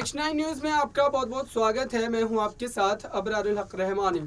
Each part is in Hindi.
नेक्स्ट 9 न्यूज में आपका बहुत बहुत स्वागत है। मैं हूं आपके साथ अबरारुल हक रहमानी।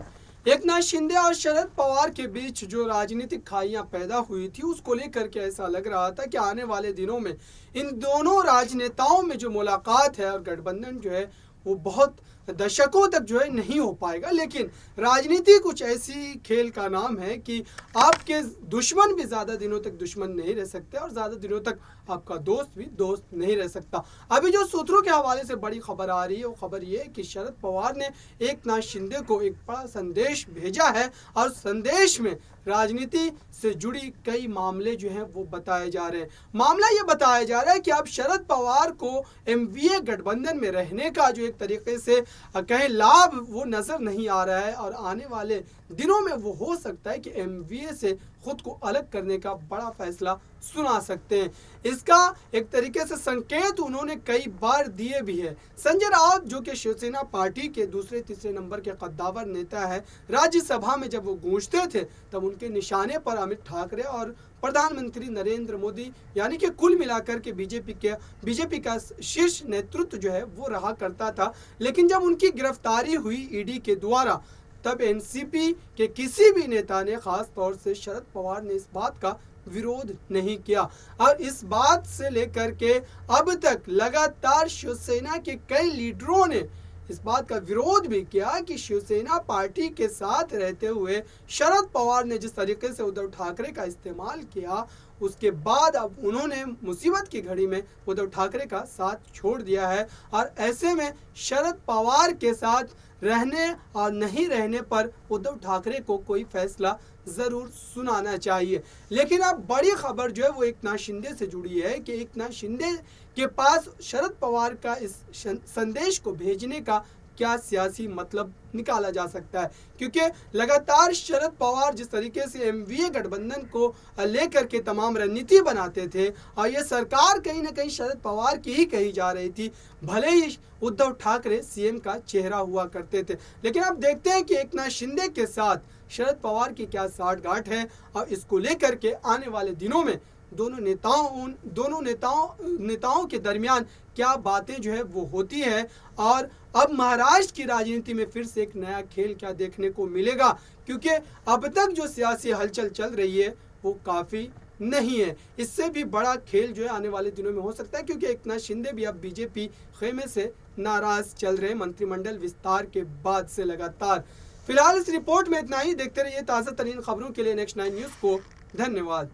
एकनाथ शिंदे और शरद पवार के बीच जो राजनीतिक खाइयां पैदा हुई थी उसको लेकर के ऐसा लग रहा था कि आने वाले दिनों में इन दोनों राजनेताओं में जो मुलाकात है और गठबंधन जो है वो बहुत दशकों तक जो है नहीं हो पाएगा। लेकिन राजनीति कुछ ऐसी खेल का नाम है कि आपके दुश्मन भी ज़्यादा दिनों तक दुश्मन नहीं रह सकते और ज़्यादा दिनों तक आपका दोस्त भी दोस्त नहीं रह सकता। अभी जो सूत्रों के हवाले से बड़ी खबर आ रही है वो खबर ये है कि शरद पवार ने एकनाथ शिंदे को एक बड़ा संदेश भेजा है और संदेश में राजनीति से जुड़ी कई मामले जो हैं वो बताए जा रहे हैं। मामला ये बताया जा रहा है कि अब शरद पवार को एमवीए गठबंधन में रहने का जो एक तरीके से कहें लाभ वो नज़र नहीं आ रहा है और आने वाले दिनों में वो हो सकता है कि एमवीए से खुद को अलग करने का बड़ा फैसला सुना सकते हैं। इसका एक तरीके से संकेत उन्होंने कई बार दिए भी है। संजय राउत जो कि शिवसेना पार्टी के दूसरे तीसरे नंबर के कद्दावर नेता है, राज्यसभा में जब वो गूंजते थे तब उनके निशाने पर अमित ठाकरे और प्रधानमंत्री नरेंद्र मोदी यानी कि कुल मिलाकर के बीजेपी का शीर्ष नेतृत्व जो है वो रहा करता था। लेकिन जब उनकी गिरफ्तारी हुई ईडी के द्वारा तब एनसीपी के किसी भी नेता ने, खास तौर से शरद पवार ने, इस बात का विरोध नहीं किया और इस बात से लेकर के अब तक लगातार शिवसेना के कई लीडरों ने इस बात का विरोध भी किया कि शिवसेना पार्टी के साथ रहते हुए शरद पवार ने जिस तरीके से उद्धव ठाकरे का इस्तेमाल किया उसके बाद अब उन्होंने मुसीबत की घड़ी में उद्धव ठाकरे का साथ छोड़ दिया है और ऐसे में शरद पवार के साथ रहने और नहीं रहने पर उद्धव ठाकरे को कोई फैसला ज़रूर सुनाना चाहिए। लेकिन अब बड़ी खबर जो है वो एकनाथ शिंदे से जुड़ी है कि एकनाथ शिंदे के पास शरद पवार का इस संदेश को भेजने का क्या सियासी मतलब निकाला जा सकता है, क्योंकि लगातार शरद पवार जिस तरीके से एमवीए गठबंधन को लेकर के तमाम रणनीति बनाते थे और ये सरकार कहीं ना कहीं शरद पवार की ही कही जा रही थी, भले ही उद्धव ठाकरे सीएम का चेहरा हुआ करते थे। लेकिन अब देखते हैं कि एकनाथ शिंदे के साथ शरद पवार की क्या साठगांठ है और इसको लेकर के आने वाले दिनों में दोनों नेताओं के दरमियान क्या बातें जो है वो होती है और अब महाराष्ट्र की राजनीति में फिर से एक नया खेल क्या देखने को मिलेगा, क्योंकि अब तक जो सियासी हलचल चल रही है वो काफ़ी नहीं है। इससे भी बड़ा खेल जो है आने वाले दिनों में हो सकता है, क्योंकि एकनाथ शिंदे भी अब बीजेपी खेमे से नाराज चल रहे मंत्रिमंडल विस्तार के बाद से लगातार। फिलहाल इस रिपोर्ट में इतना ही। देखते रहिए ताज़ा तरीन खबरों के लिए नेक्स्ट 9 न्यूज़ को। धन्यवाद।